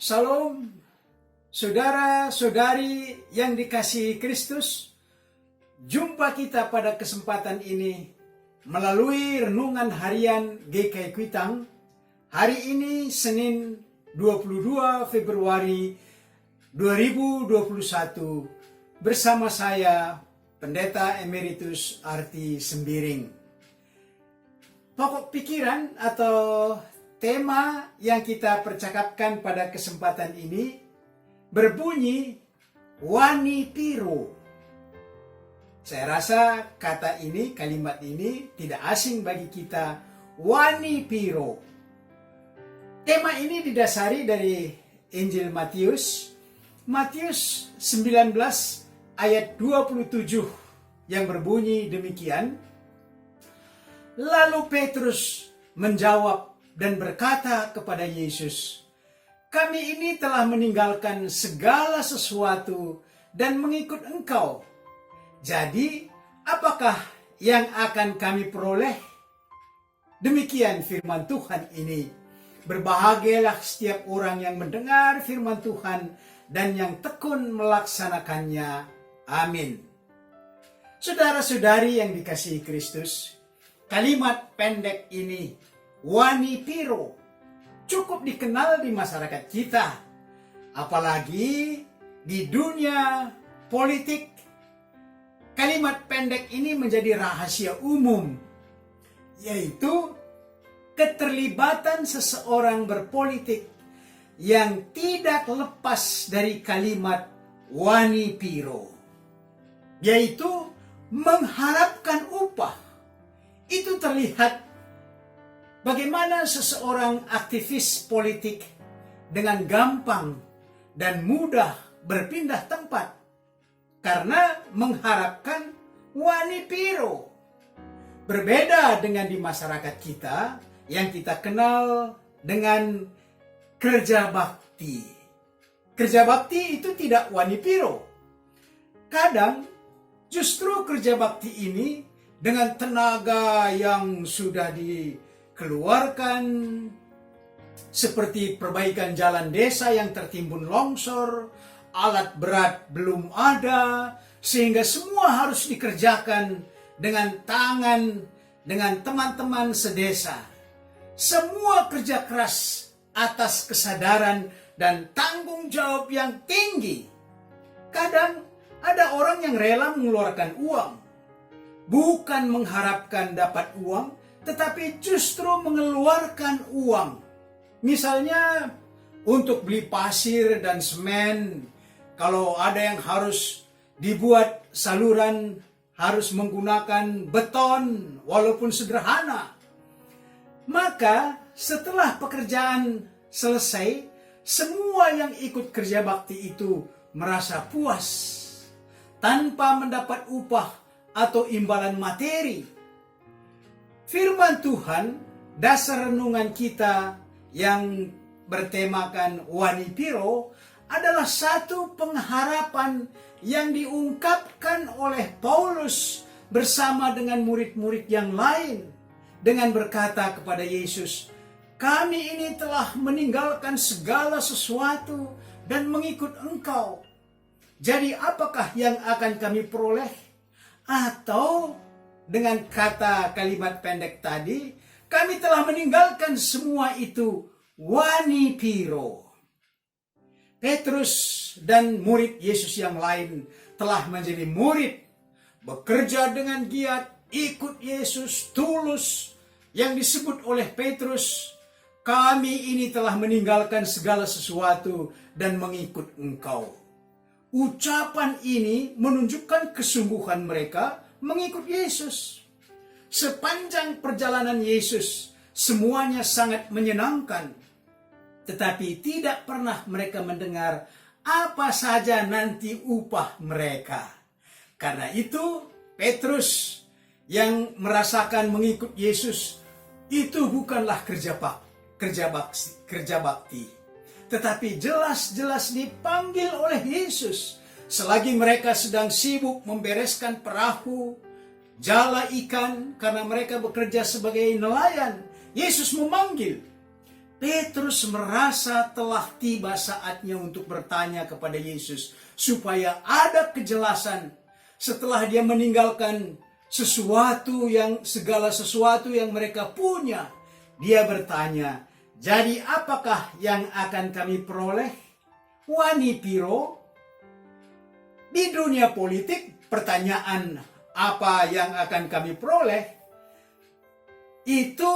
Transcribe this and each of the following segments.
Salam, saudara-saudari yang dikasihi Kristus. Jumpa kita pada kesempatan ini melalui renungan harian GKI Kuitang. Hari ini Senin 22 Februari 2021 bersama saya Pendeta Emeritus Arti Sembiring. Pokok pikiran atau tema yang kita percakapkan pada kesempatan ini berbunyi wani piro. Saya rasa kalimat ini tidak asing bagi kita, wani piro. Tema ini didasari dari Injil Matius 19 ayat 27 yang berbunyi demikian. Lalu Petrus menjawab dan berkata kepada Yesus, "Kami ini telah meninggalkan segala sesuatu dan mengikut Engkau. Jadi, apakah yang akan kami peroleh?" Demikian firman Tuhan ini. Berbahagialah setiap orang yang mendengar firman Tuhan dan yang tekun melaksanakannya. Amin. Saudara-saudari yang dikasihi Kristus, kalimat pendek ini, wani piro, cukup dikenal di masyarakat kita, apalagi di dunia politik. Kalimat pendek ini menjadi rahasia umum, yaitu keterlibatan seseorang berpolitik yang tidak lepas dari kalimat wani piro, yaitu mengharapkan upah. Itu terlihat bagaimana seseorang aktivis politik dengan gampang dan mudah berpindah tempat karena mengharapkan wani piro. Berbeda dengan di masyarakat kita yang kita kenal dengan kerja bakti. Kerja bakti itu tidak wani piro. Kadang justru kerja bakti ini dengan tenaga yang sudah dikeluarkan, seperti perbaikan jalan desa yang tertimbun longsor, alat berat belum ada, sehingga semua harus dikerjakan dengan tangan, dengan teman-teman sedesa. Semua kerja keras atas kesadaran dan tanggung jawab yang tinggi. Kadang ada orang yang rela mengeluarkan uang, bukan mengharapkan dapat uang, tetapi justru mengeluarkan uang. Misalnya untuk beli pasir dan semen, kalau ada yang harus dibuat saluran harus menggunakan beton walaupun sederhana. Maka setelah pekerjaan selesai, semua yang ikut kerja bakti itu merasa puas tanpa mendapat upah atau imbalan materi. Firman Tuhan, dasar renungan kita yang bertemakan wani piro, adalah satu pengharapan yang diungkapkan oleh Paulus bersama dengan murid-murid yang lain dengan berkata kepada Yesus, "Kami ini telah meninggalkan segala sesuatu dan mengikut Engkau. Jadi apakah yang akan kami peroleh?" Atau dengan kata kalimat pendek tadi, kami telah meninggalkan semua itu, wani piro. Petrus dan murid Yesus yang lain telah menjadi murid, bekerja dengan giat, ikut Yesus tulus, yang disebut oleh Petrus, "Kami ini telah meninggalkan segala sesuatu dan mengikut Engkau." Ucapan ini menunjukkan kesungguhan mereka mengikut Yesus. Sepanjang perjalanan Yesus, semuanya sangat menyenangkan. Tetapi tidak pernah mereka mendengar apa saja nanti upah mereka. Karena itu, Petrus yang merasakan mengikut Yesus itu bukanlah kerja bakti. Tetapi jelas-jelas dipanggil oleh Yesus. Selagi mereka sedang sibuk membereskan perahu, jala ikan, karena mereka bekerja sebagai nelayan, Yesus memanggil, Petrus merasa telah tiba saatnya untuk bertanya kepada Yesus supaya ada kejelasan setelah dia meninggalkan segala sesuatu yang mereka punya. Dia bertanya, "Jadi apakah yang akan kami peroleh? Wani piro?" Di dunia politik, pertanyaan apa yang akan kami peroleh itu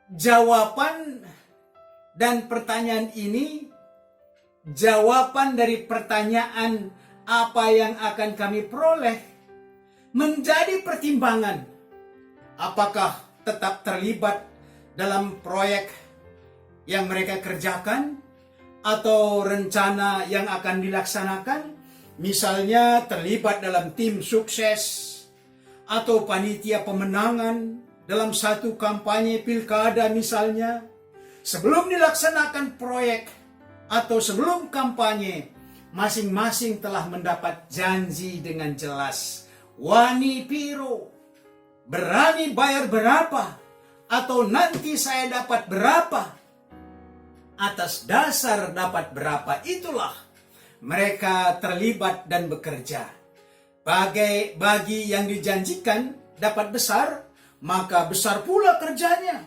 jawaban, dan pertanyaan ini jawaban dari pertanyaan apa yang akan kami peroleh menjadi pertimbangan. Apakah tetap terlibat dalam proyek yang mereka kerjakan atau rencana yang akan dilaksanakan, misalnya terlibat dalam tim sukses atau panitia pemenangan dalam satu kampanye pilkada misalnya. Sebelum dilaksanakan proyek atau sebelum kampanye, masing-masing telah mendapat janji dengan jelas. Wani piro, berani bayar berapa, atau nanti saya dapat berapa. Atas dasar dapat berapa itulah mereka terlibat dan bekerja. Bagi yang dijanjikan dapat besar, maka besar pula kerjanya.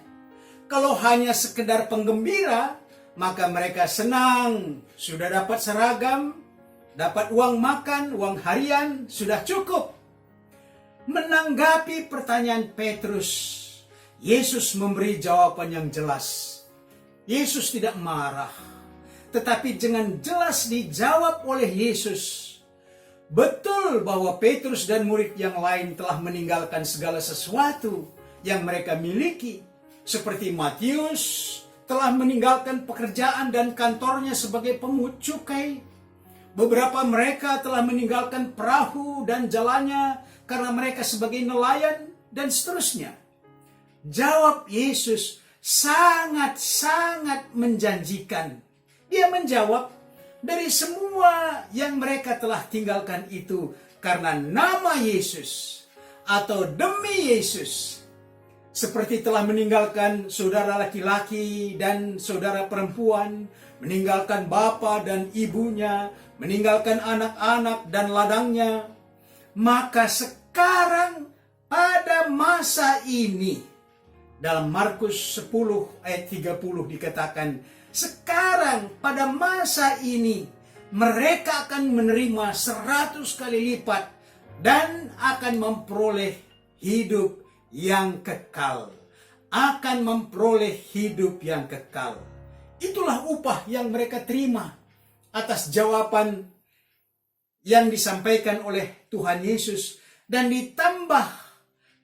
Kalau hanya sekedar penggembira, maka mereka senang, sudah dapat seragam, dapat uang makan, uang harian, sudah cukup. Menanggapi pertanyaan Petrus, Yesus memberi jawaban yang jelas. Yesus tidak marah, tetapi dengan jelas dijawab oleh Yesus. Betul bahwa Petrus dan murid yang lain telah meninggalkan segala sesuatu yang mereka miliki. Seperti Matius telah meninggalkan pekerjaan dan kantornya sebagai pemungut cukai. Beberapa mereka telah meninggalkan perahu dan jalannya karena mereka sebagai nelayan, dan seterusnya. Jawab Yesus sangat-sangat menjanjikan. Dia menjawab, dari semua yang mereka telah tinggalkan itu karena nama Yesus atau demi Yesus. Seperti telah meninggalkan saudara laki-laki dan saudara perempuan, meninggalkan bapa dan ibunya, meninggalkan anak-anak dan ladangnya. Maka sekarang pada masa ini, dalam Markus 10 ayat 30 dikatakan, sekarang pada masa ini mereka akan menerima 100 kali lipat dan akan memperoleh hidup yang kekal. Akan memperoleh hidup yang kekal. Itulah upah yang mereka terima atas jawaban yang disampaikan oleh Tuhan Yesus, dan ditambah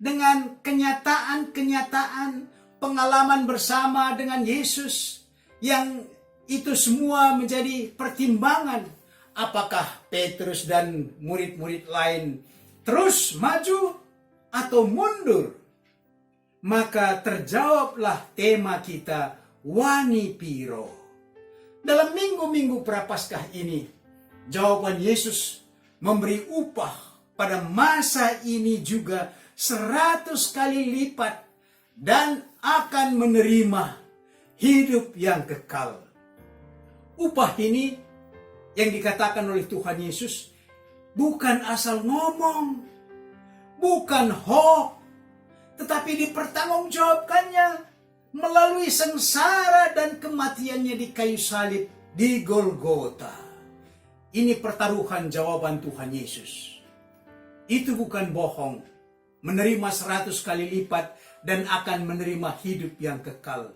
dengan kenyataan-kenyataan pengalaman bersama dengan Yesus, yang itu semua menjadi pertimbangan apakah Petrus dan murid-murid lain terus maju atau mundur. Maka terjawablah tema kita, wani piro. Dalam minggu-minggu prapaskah ini, jawaban Yesus memberi upah pada masa ini juga 100 kali lipat dan akan menerima hidup yang kekal. Upah ini yang dikatakan oleh Tuhan Yesus bukan asal ngomong, bukan hoax, tetapi dipertanggungjawabkannya melalui sengsara dan kematiannya di kayu salib di Golgota. Ini pertaruhan jawaban Tuhan Yesus. Itu bukan bohong, menerima 100 kali lipat dan akan menerima hidup yang kekal.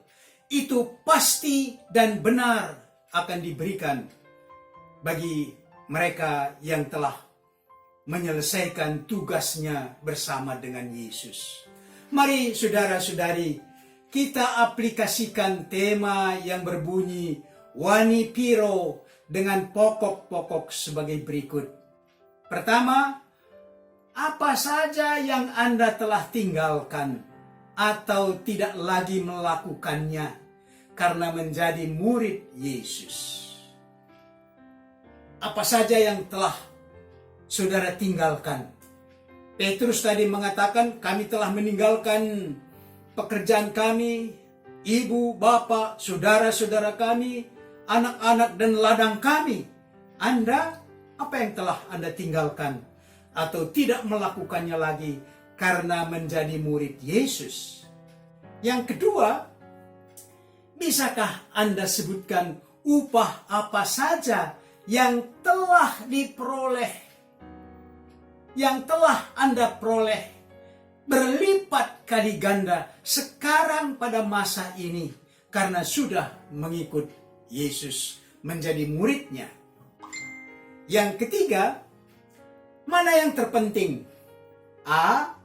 Itu pasti dan benar akan diberikan bagi mereka yang telah menyelesaikan tugasnya bersama dengan Yesus. Mari saudara-saudari, kita aplikasikan tema yang berbunyi wani piro dengan pokok-pokok sebagai berikut. Pertama, apa saja yang Anda telah tinggalkan atau tidak lagi melakukannya karena menjadi murid Yesus? Apa saja yang telah saudara tinggalkan? Petrus tadi mengatakan, kami telah meninggalkan pekerjaan kami, ibu, bapak, saudara-saudara kami, anak-anak dan ladang kami. Anda, apa yang telah Anda tinggalkan atau tidak melakukannya lagi karena menjadi murid Yesus? Yang kedua, bisakah Anda sebutkan upah apa saja yang telah diperoleh, yang telah Anda peroleh berlipat kali ganda sekarang pada masa ini karena sudah mengikut Yesus menjadi muridnya? Yang ketiga, mana yang terpenting? A,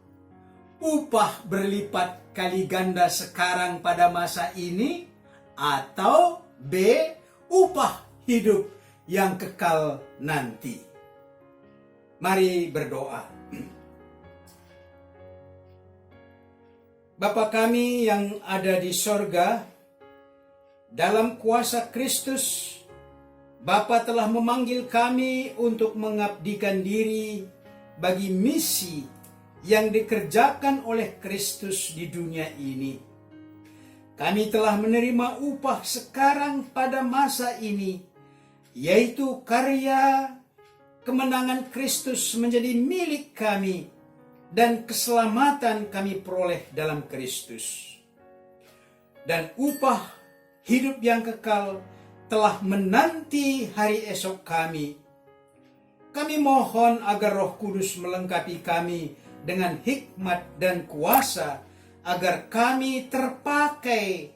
upah berlipat kali ganda sekarang pada masa ini, atau B, upah hidup yang kekal nanti. Mari berdoa. Bapa kami yang ada di sorga, dalam kuasa Kristus, Bapa telah memanggil kami untuk mengabdikan diri bagi misi yang dikerjakan oleh Kristus di dunia ini. Kami telah menerima upah sekarang pada masa ini, yaitu karya kemenangan Kristus menjadi milik kami, dan keselamatan kami peroleh dalam Kristus. Dan upah hidup yang kekal telah menanti hari esok kami. Kami mohon agar Roh Kudus melengkapi kami dengan hikmat dan kuasa, agar kami terpakai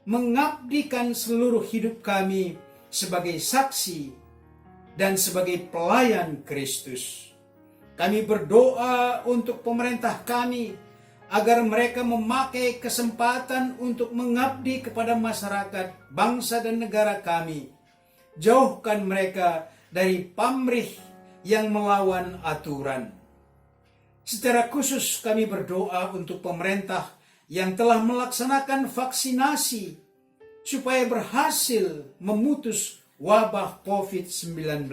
mengabdikan seluruh hidup kami sebagai saksi dan sebagai pelayan Kristus. Kami berdoa untuk pemerintah kami, agar mereka memakai kesempatan untuk mengabdi kepada masyarakat, bangsa dan negara kami. Jauhkan mereka dari pamrih yang melawan aturan. Secara khusus kami berdoa untuk pemerintah yang telah melaksanakan vaksinasi, supaya berhasil memutus wabah COVID-19.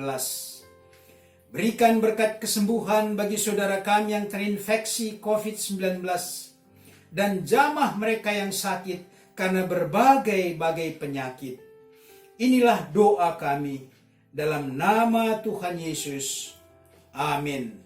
Berikan berkat kesembuhan bagi saudara kami yang terinfeksi COVID-19 dan jamah mereka yang sakit karena berbagai-bagai penyakit. Inilah doa kami dalam nama Tuhan Yesus. Amin.